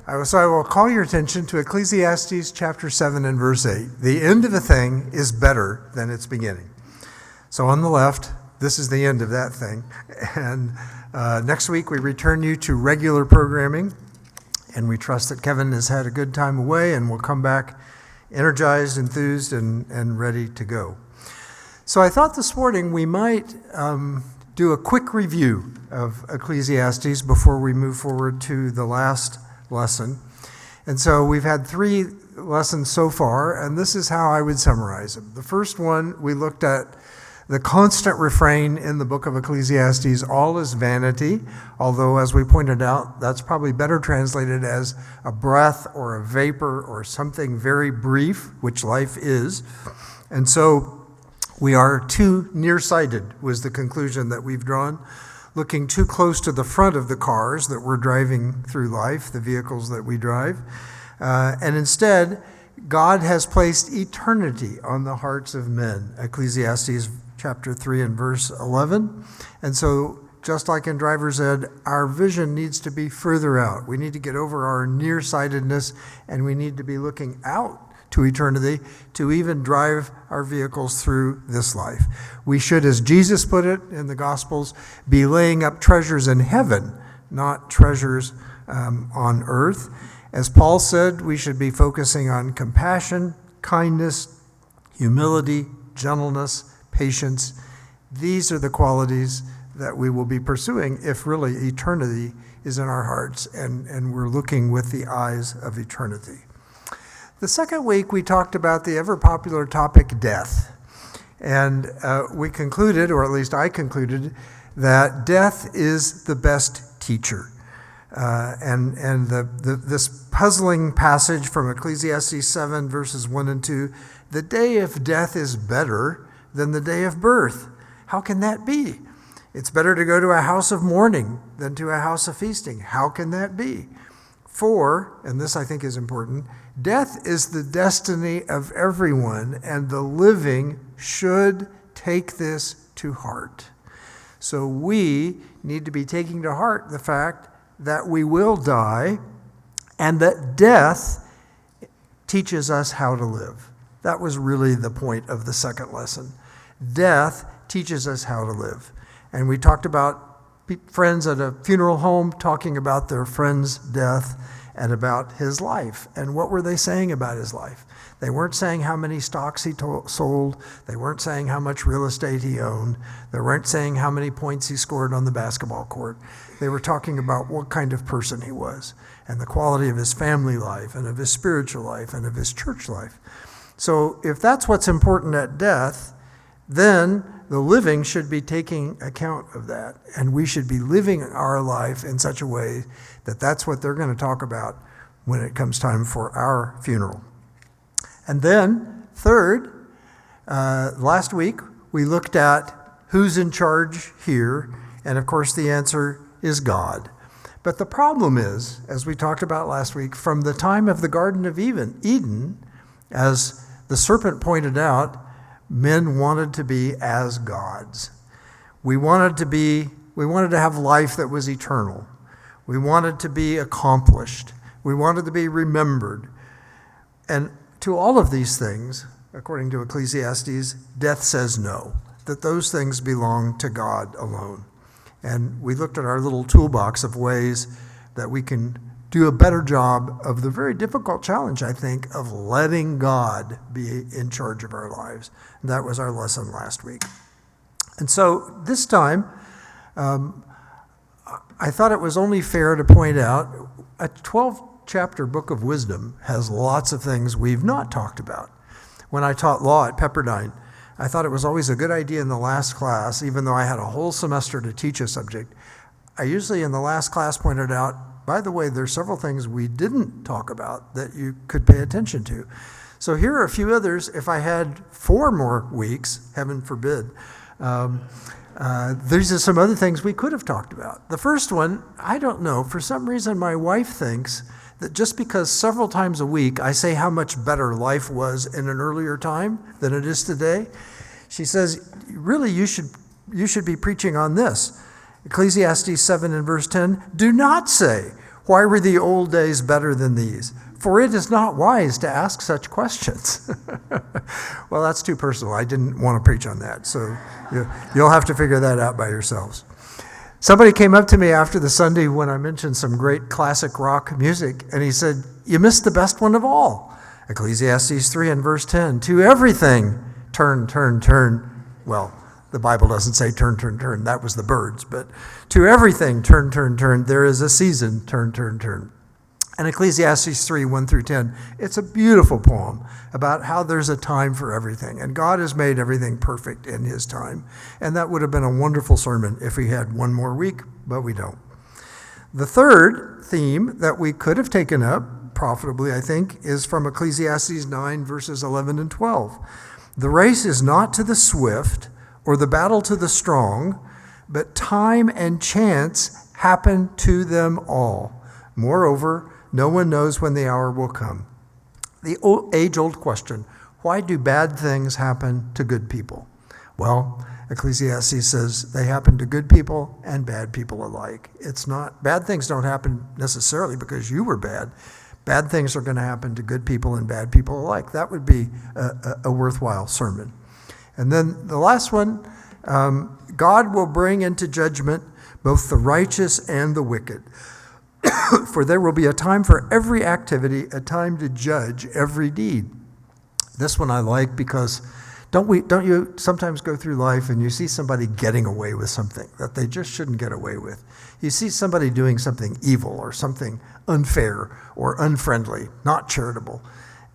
So I will call your attention to Ecclesiastes chapter 7 and verse 8. The end of a thing is better than its beginning. So on the left, this is the end of that thing. And next week we return you to regular programming. And we trust that Kevin has had a good time away and will come back energized, enthused, and ready to go. So I thought this morning we might do a quick review of Ecclesiastes before we move forward to the last lesson. And so we've had 3 lessons so far, and this is how I would summarize them. The first one, we looked at the constant refrain in the book of Ecclesiastes, all is vanity, although as we pointed out, that's probably better translated as a breath or a vapor or something very brief, which life is. And so we are too nearsighted, was the conclusion that we've drawn, looking too close to the front of the cars that we're driving through life, the vehicles that we drive. And instead, God has placed eternity on the hearts of men, Ecclesiastes chapter 3 and verse 11. And so, just like in driver's ed, our vision needs to be further out. We need to get over our nearsightedness, and we need to be looking out to eternity to even drive our vehicles through this life. We should, as Jesus put it in the Gospels, be laying up treasures in heaven, not treasures on earth. As Paul said, we should be focusing on compassion, kindness, humility, gentleness, patience. These are the qualities that we will be pursuing if really eternity is in our hearts and we're looking with the eyes of eternity. The second week, we talked about the ever-popular topic, death. And we concluded, or at least I concluded, that death is the best teacher. And this puzzling passage from Ecclesiastes 7, verses 1 and 2, the day of death is better than the day of birth. How can that be? It's better to go to a house of mourning than to a house of feasting. How can that be? For, and this I think is important, death is the destiny of everyone, and the living should take this to heart. So we need to be taking to heart the fact that we will die, and that death teaches us how to live. That was really the point of the second lesson. Death teaches us how to live. And we talked about friends at a funeral home talking about their friend's death and about his life. And what were they saying about his life? They weren't saying how many stocks he sold. They weren't saying how much real estate he owned. They weren't saying how many points he scored on the basketball court. They were talking about what kind of person he was and the quality of his family life and of his spiritual life and of his church life. So if that's what's important at death, then the living should be taking account of that. And we should be living our life in such a way that that's what they're going to talk about when it comes time for our funeral. And then, third, last week, we looked at who's in charge here. And of course, the answer is God. But the problem is, as we talked about last week, from the time of the Garden of Eden, as the serpent pointed out, men wanted to be as gods. We wanted to have life that was eternal. We wanted to be accomplished. We wanted to be remembered. And to all of these things, according to Ecclesiastes, death says no, that those things belong to God alone. And we looked at our little toolbox of ways that we can do a better job of the very difficult challenge, I think, of letting God be in charge of our lives. And that was our lesson last week. And so this time, I thought it was only fair to point out a 12-chapter book of wisdom has lots of things we've not talked about. When I taught law at Pepperdine, I thought it was always a good idea in the last class, even though I had a whole semester to teach a subject, I usually in the last class pointed out, by the way, there's several things we didn't talk about that you could pay attention to. So here are a few others. If I had 4 more weeks, heaven forbid, these are some other things we could have talked about. The first one, I don't know, for some reason my wife thinks that just because several times a week I say how much better life was in an earlier time than it is today, she says, really, you should be preaching on this. Ecclesiastes 7 and verse 10, do not say, Why were the old days better than these? For it is not wise to ask such questions. Well, that's too personal. I didn't want to preach on that, so you'll have to figure that out by yourselves. Somebody came up to me after the Sunday when I mentioned some great classic rock music, and he said, "You missed the best one of all." Ecclesiastes 3 and verse 10, "To everything turn, turn, turn." Well, the Bible doesn't say turn, turn, turn. That was the birds. But to everything turn, turn, turn. There is a season, turn, turn, turn. And Ecclesiastes 3, 1 through 10, it's a beautiful poem about how there's a time for everything. And God has made everything perfect in his time. And that would have been a wonderful sermon if we had one more week, but we don't. The third theme that we could have taken up, profitably I think, is from Ecclesiastes 9, verses 11 and 12. "The race is not to the swift, or the battle to the strong, but time and chance happen to them all. Moreover, no one knows when the hour will come." The age-old question, why do bad things happen to good people? Well, Ecclesiastes says they happen to good people and bad people alike. It's not, bad things don't happen necessarily because you were bad. Bad things are going to happen to good people and bad people alike. That would be a worthwhile sermon. And then the last one, God will bring into judgment both the righteous and the wicked. For there will be a time for every activity, a time to judge every deed. This one I like because don't you sometimes go through life and you see somebody getting away with something that they just shouldn't get away with? You see somebody doing something evil or something unfair or unfriendly, not charitable,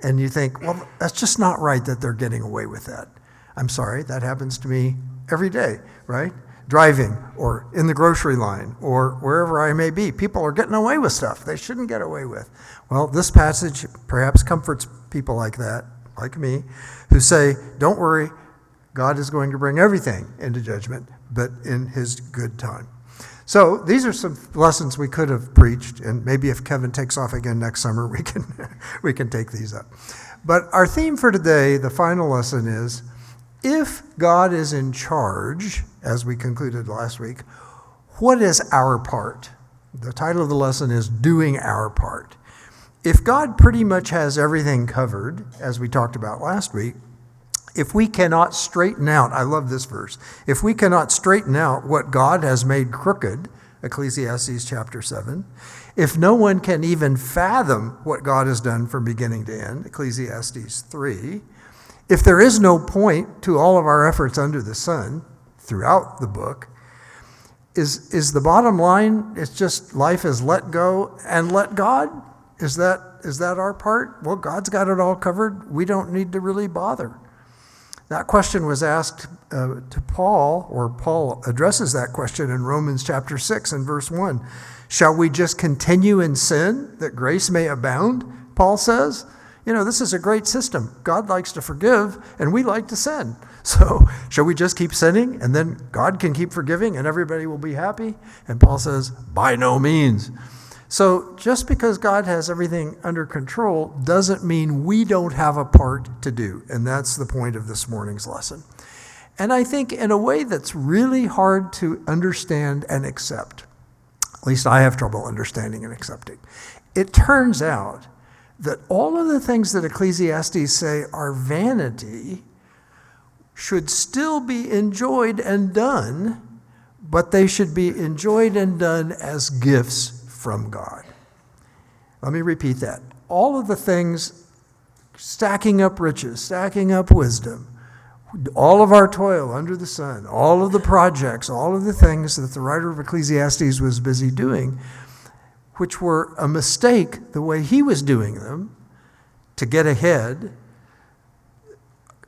and you think, well, that's just not right that they're getting away with that. I'm sorry, that happens to me every day, right? Driving or in the grocery line or wherever I may be. People are getting away with stuff they shouldn't get away with. Well, this passage perhaps comforts people like that, like me, who say, don't worry, God is going to bring everything into judgment, but in his good time. So these are some lessons we could have preached, and maybe if Kevin takes off again next summer, we can take these up. But our theme for today, the final lesson is, if God is in charge, as we concluded last week, what is our part? The title of the lesson is Doing Our Part. If God pretty much has everything covered, as we talked about last week, if we cannot straighten out, I love this verse, if we cannot straighten out what God has made crooked, Ecclesiastes chapter 7, if no one can even fathom what God has done from beginning to end, Ecclesiastes 3, if there is no point to all of our efforts under the sun throughout the book, is the bottom line, it's just life is let go and let God? Is that our part? Well, God's got it all covered. We don't need to really bother. That question was asked to Paul, or Paul addresses that question in Romans chapter 6 and verse 1. Shall we just continue in sin that grace may abound? Paul says. You know, this is a great system. God likes to forgive, and we like to sin. So shall we just keep sinning, and then God can keep forgiving, and everybody will be happy? And Paul says, by no means. So just because God has everything under control doesn't mean we don't have a part to do. And that's the point of this morning's lesson. And I think in a way that's really hard to understand and accept, at least I have trouble understanding and accepting, it turns out that all of the things that Ecclesiastes say are vanity should still be enjoyed and done, but they should be enjoyed and done as gifts from God. Let me repeat that. All of the things, stacking up riches, stacking up wisdom, all of our toil under the sun, all of the projects, all of the things that the writer of Ecclesiastes was busy doing, which were a mistake the way he was doing them to get ahead,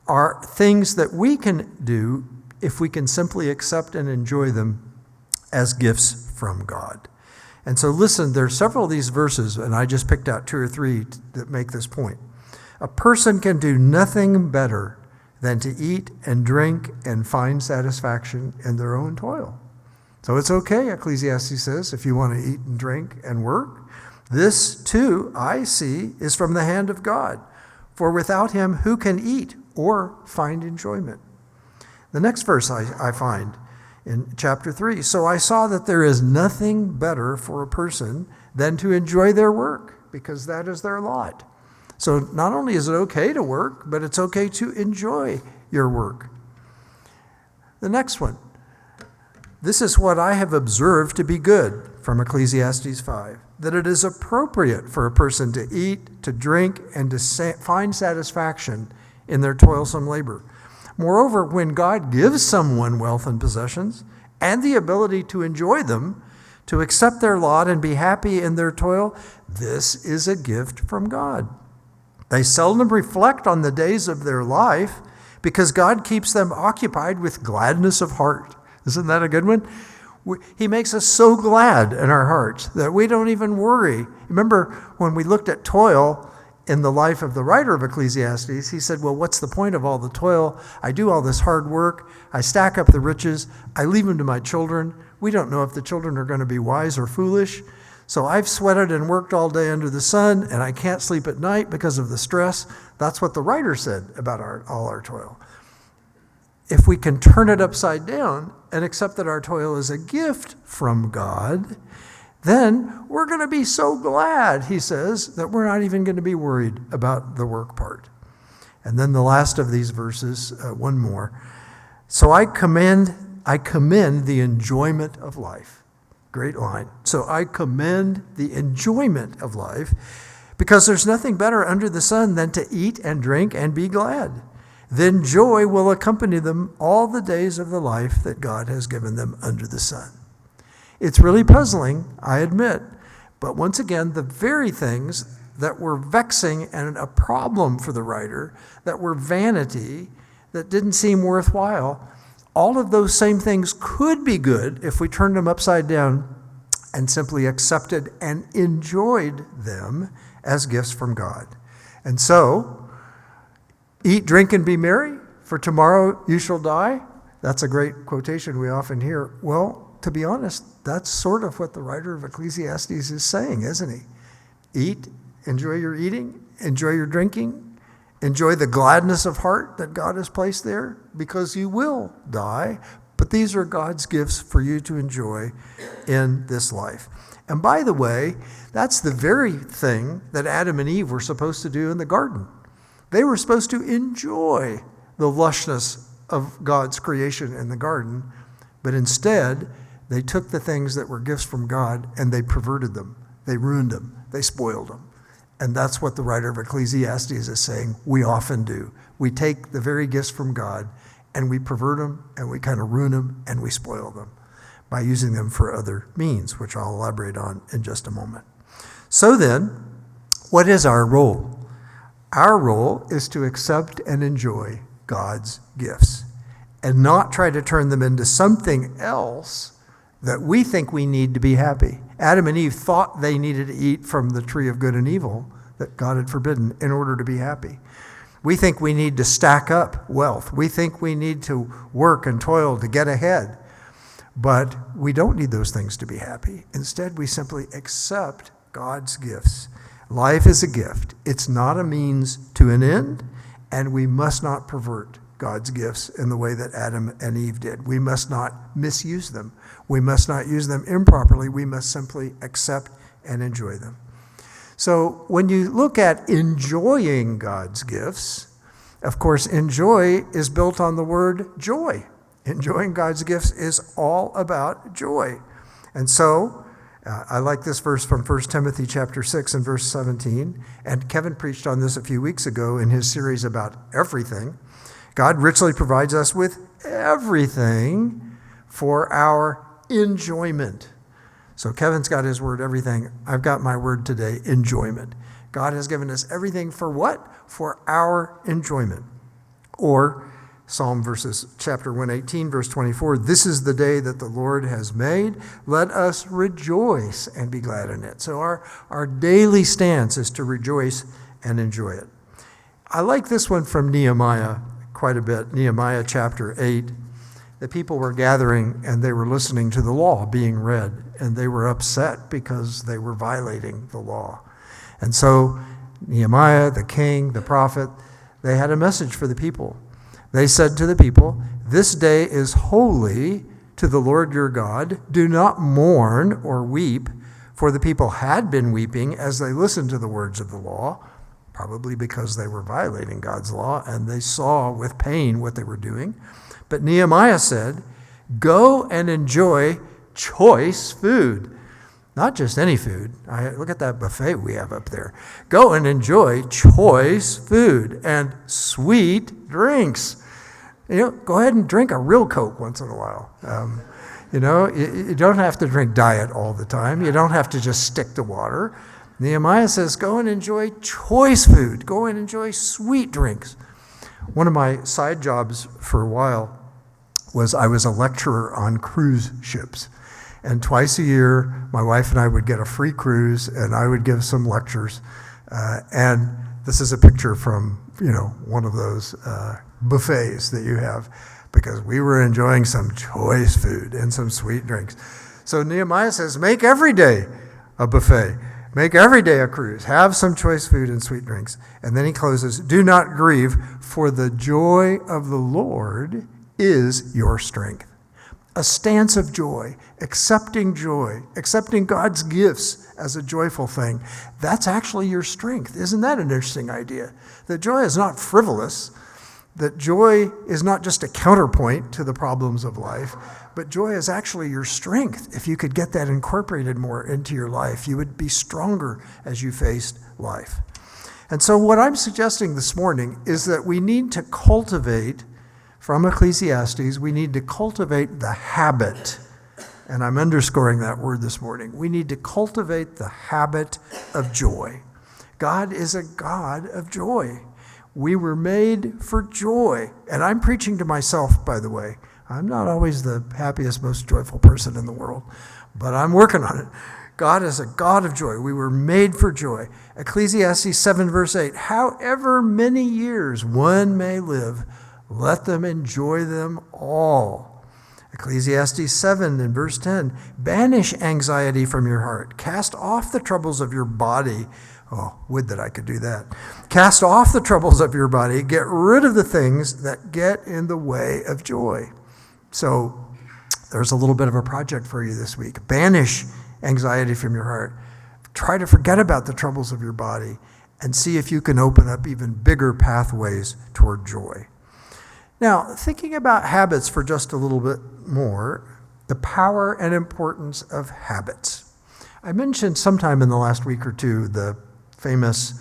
are things that we can do if we can simply accept and enjoy them as gifts from God. And so listen, there are several of these verses, and I just picked out 2 or 3 that make this point. A person can do nothing better than to eat and drink and find satisfaction in their own toil. So it's okay, Ecclesiastes says, if you want to eat and drink and work. This, too, I see, is from the hand of God. For without him, who can eat or find enjoyment? The next verse I find in chapter 3. So I saw that there is nothing better for a person than to enjoy their work, because that is their lot. So not only is it okay to work, but it's okay to enjoy your work. The next one. This is what I have observed to be good, from Ecclesiastes 5, that it is appropriate for a person to eat, to drink, and to find satisfaction in their toilsome labor. Moreover, when God gives someone wealth and possessions and the ability to enjoy them, to accept their lot and be happy in their toil, this is a gift from God. They seldom reflect on the days of their life because God keeps them occupied with gladness of heart. Isn't that a good one? He makes us so glad in our hearts that we don't even worry. Remember when we looked at toil in the life of the writer of Ecclesiastes, he said, well, what's the point of all the toil? I do all this hard work. I stack up the riches. I leave them to my children. We don't know if the children are going to be wise or foolish. So I've sweated and worked all day under the sun, and I can't sleep at night because of the stress. That's what the writer said about all our toil. If we can turn it upside down and accept that our toil is a gift from God, then we're going to be so glad, he says, that we're not even going to be worried about the work part. And then the last of these verses, one more. So I commend the enjoyment of life. Great line. So I commend the enjoyment of life, because there's nothing better under the sun than to eat and drink and be glad. Then joy will accompany them all the days of the life that God has given them under the sun. It's really puzzling, I admit, but once again, the very things that were vexing and a problem for the writer, that were vanity, that didn't seem worthwhile, all of those same things could be good if we turned them upside down and simply accepted and enjoyed them as gifts from God. And so, eat, drink, and be merry, for tomorrow you shall die. That's a great quotation we often hear. Well, to be honest, that's sort of what the writer of Ecclesiastes is saying, isn't he? Eat, enjoy your eating, enjoy your drinking, enjoy the gladness of heart that God has placed there, because you will die. But these are God's gifts for you to enjoy in this life. And by the way, that's the very thing that Adam and Eve were supposed to do in the garden. They were supposed to enjoy the lushness of God's creation in the garden, but instead, they took the things that were gifts from God and they perverted them. They ruined them. They spoiled them. And that's what the writer of Ecclesiastes is saying we often do. We take the very gifts from God and we pervert them and we kind of ruin them and we spoil them by using them for other means, which I'll elaborate on in just a moment. So then, what is our role? Our role is to accept and enjoy God's gifts and not try to turn them into something else that we think we need to be happy. Adam and Eve thought they needed to eat from the tree of good and evil that God had forbidden in order to be happy. We think we need to stack up wealth. We think we need to work and toil to get ahead. But we don't need those things to be happy. Instead, we simply accept God's gifts. Life is a gift. It's not a means to an end, and we must not pervert God's gifts in the way that Adam and Eve did. We must not misuse them. We must not use them improperly. We must simply accept and enjoy them. So when you look at enjoying God's gifts, of course, enjoy is built on the word joy. Enjoying God's gifts is all about joy. And so I like this verse from 1 Timothy chapter 6 and verse 17. And Kevin preached on this a few weeks ago in his series about everything. God richly provides us with everything for our enjoyment. So Kevin's got his word, everything. I've got my word today, enjoyment. God has given us everything for what? For our enjoyment. Or Psalm chapter 118, verse 24, this is the day that the Lord has made. Let us rejoice and be glad in it. So our daily stance is to rejoice and enjoy it. I like this one from Nehemiah quite a bit. Nehemiah chapter 8. The people were gathering and they were listening to the law being read, and they were upset because they were violating the law. And so Nehemiah, the king, the prophet, they had a message for the people. They said to the people, this day is holy to the Lord your God. Do not mourn or weep, for the people had been weeping as they listened to the words of the law, probably because they were violating God's law and they saw with pain what they were doing. But Nehemiah said, go and enjoy choice food. Not just any food. Look at that buffet we have up there. Go and enjoy choice food and sweet drinks. Go ahead and drink a real Coke once in a while. You don't have to drink diet all the time. You don't have to just stick to water. Nehemiah says, go and enjoy choice food. Go and enjoy sweet drinks. One of my side jobs for a while was I was a lecturer on cruise ships. And twice a year, my wife and I would get a free cruise, and I would give some lectures. And this is a picture from, one of those buffets that you have, because we were enjoying some choice food and some sweet drinks. So Nehemiah says, make every day a buffet. Make every day a cruise. Have some choice food and sweet drinks. And then he closes, do not grieve, for the joy of the Lord is your strength. A stance of joy, accepting God's gifts as a joyful thing. That's actually your strength. Isn't that an interesting idea? That joy is not frivolous. That joy is not just a counterpoint to the problems of life, but joy is actually your strength. If you could get that incorporated more into your life, you would be stronger as you faced life. And so what I'm suggesting this morning is that we need to cultivate, from Ecclesiastes, we need to cultivate the habit, and I'm underscoring that word this morning. We need to cultivate the habit of joy. God is a God of joy. We were made for joy. And I'm preaching to myself, by the way. I'm not always the happiest, most joyful person in the world, but I'm working on it. God is a God of joy. We were made for joy. Ecclesiastes 7, verse 8, however many years one may live, let them enjoy them all. Ecclesiastes 7 and verse 10, banish anxiety from your heart. Cast off the troubles of your body. Oh, would that I could do that. Cast off the troubles of your body. Get rid of the things that get in the way of joy. So there's a little bit of a project for you this week. Banish anxiety from your heart. Try to forget about the troubles of your body and see if you can open up even bigger pathways toward joy. Now, thinking about habits for just a little bit more, the power and importance of habits. I mentioned sometime in the last week or two the famous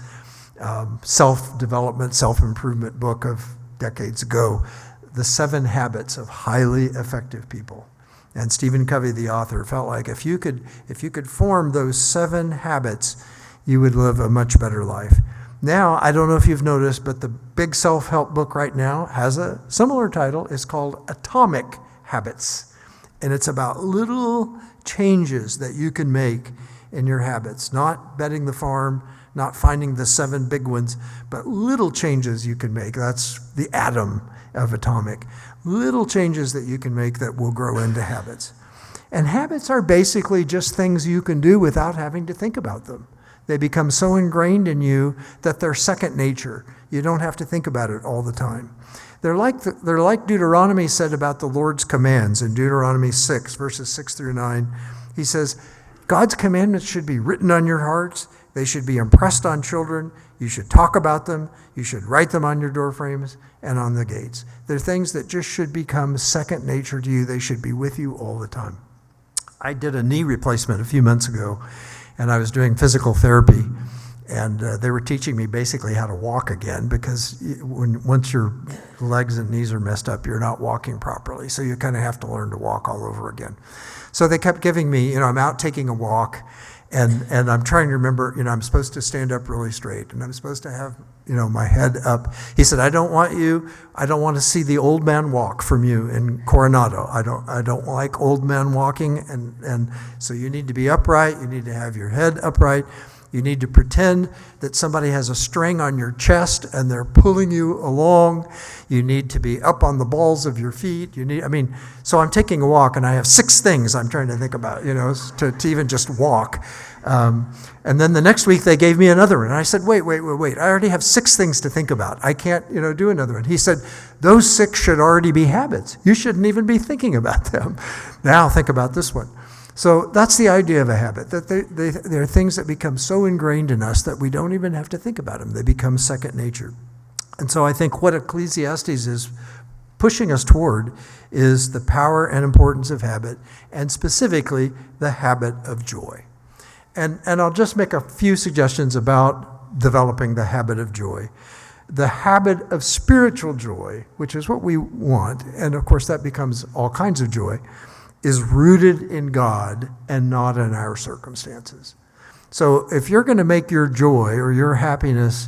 self-development, self-improvement book of decades ago, The 7 Habits of Highly Effective People. And Stephen Covey, the author, felt like if you could form those 7 habits, you would live a much better life. Now, I don't know if you've noticed, but the big self-help book right now has a similar title. It's called Atomic Habits. And it's about little changes that you can make in your habits. Not betting the farm, not finding the 7 big ones, but little changes you can make. That's the atom of atomic. Little changes that you can make that will grow into habits. And habits are basically just things you can do without having to think about them. They become so ingrained in you that they're second nature. You don't have to think about it all the time. They're like Deuteronomy said about the Lord's commands in Deuteronomy 6, verses 6 through 9. He says, God's commandments should be written on your hearts. They should be impressed on children. You should talk about them. You should write them on your door frames and on the gates. They're things that just should become second nature to you. They should be with you all the time. I did a knee replacement a few months ago, and I was doing physical therapy, and they were teaching me basically how to walk again, because once your legs and knees are messed up, you're not walking properly. So you kind of have to learn to walk all over again. So they kept giving me, I'm out taking a walk, and I'm trying to remember, I'm supposed to stand up really straight, and I'm supposed to have, my head up. He said, I don't want to see the old man walk from you in Coronado. I don't like old men walking, and so you need to be upright. You need to have your head upright. You need to pretend that somebody has a string on your chest and they're pulling you along. You need to be up on the balls of your feet. So I'm taking a walk and I have 6 things I'm trying to think about, to even just walk. And then the next week they gave me another one. And I said, wait. I already have 6 things to think about. I can't, do another one. He said, those 6 should already be habits. You shouldn't even be thinking about them. Now think about this one. So that's the idea of a habit, that they're things that become so ingrained in us that we don't even have to think about them. They become second nature. And so I think what Ecclesiastes is pushing us toward is the power and importance of habit, and specifically the habit of joy. And I'll just make a few suggestions about developing the habit of joy. The habit of spiritual joy, which is what we want, and of course that becomes all kinds of joy, is rooted in God and not in our circumstances. So if you're going to make your joy or your happiness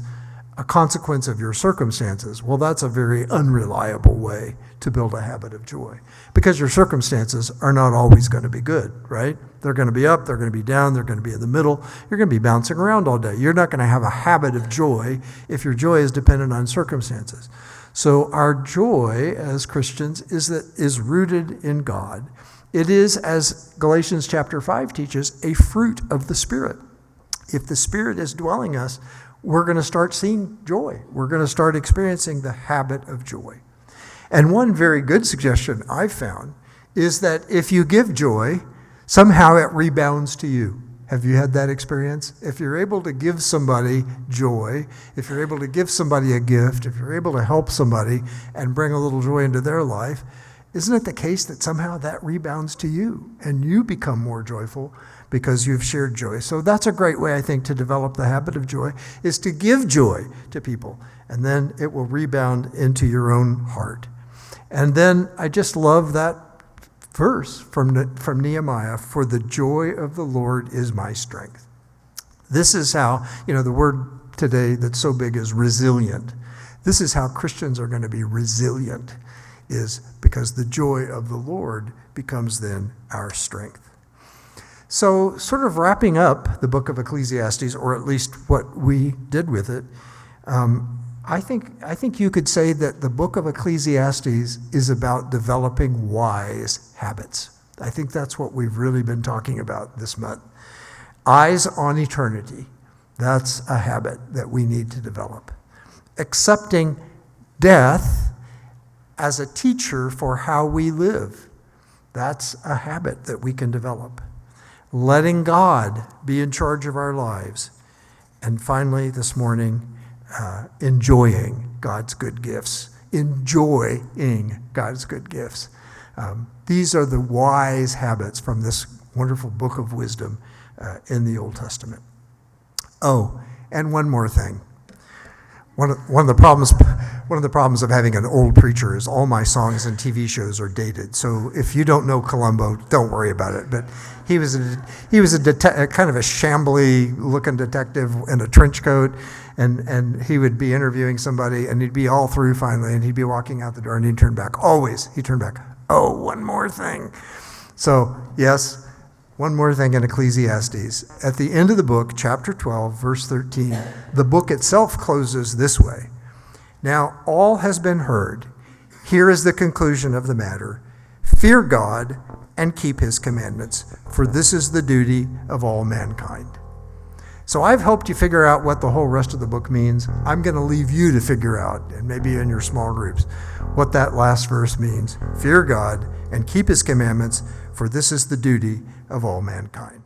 a consequence of your circumstances, well, that's a very unreliable way to build a habit of joy, because your circumstances are not always going to be good, right? They're going to be up, they're going to be down, they're going to be in the middle. You're going to be bouncing around all day. You're not going to have a habit of joy if your joy is dependent on circumstances. So our joy as Christians is rooted in God. It is, as Galatians chapter 5 teaches, a fruit of the Spirit. If the Spirit is dwelling us, we're going to start seeing joy. We're going to start experiencing the habit of joy. And one very good suggestion I've found is that if you give joy, somehow it rebounds to you. Have you had that experience? If you're able to give somebody joy, if you're able to give somebody a gift, if you're able to help somebody and bring a little joy into their life, isn't it the case that somehow that rebounds to you and you become more joyful because you've shared joy? So that's a great way, I think, to develop the habit of joy, is to give joy to people, and then it will rebound into your own heart. And then I just love that verse from Nehemiah, for the joy of the Lord is my strength. This is how, the word today that's so big is resilient. This is how Christians are going to be resilient, is because the joy of the Lord becomes then our strength. So sort of wrapping up the book of Ecclesiastes, or at least what we did with it, I think you could say that the book of Ecclesiastes is about developing wise habits. I think that's what we've really been talking about this month. Eyes on eternity. That's a habit that we need to develop. Accepting death as a teacher for how we live. That's a habit that we can develop. Letting God be in charge of our lives. And finally, this morning, enjoying God's good gifts. Enjoying God's good gifts. These are the wise habits from this wonderful book of wisdom in the Old Testament. Oh, and one more thing. One of the problems of having an old preacher is all my songs and TV shows are dated. So if you don't know Columbo, don't worry about it. But he was a kind of a shambly looking detective in a trench coat, and he would be interviewing somebody, and he'd be all through finally, and he'd be walking out the door, and he'd turn back. Always, he'd turn back. Oh, one more thing. So yes. One more thing in Ecclesiastes. At the end of the book, chapter 12, verse 13, the book itself closes this way. Now all has been heard. Here is the conclusion of the matter. Fear God and keep his commandments, for this is the duty of all mankind. So I've helped you figure out what the whole rest of the book means. I'm going to leave you to figure out, and maybe in your small groups, what that last verse means. Fear God and keep his commandments, for this is the duty of all mankind.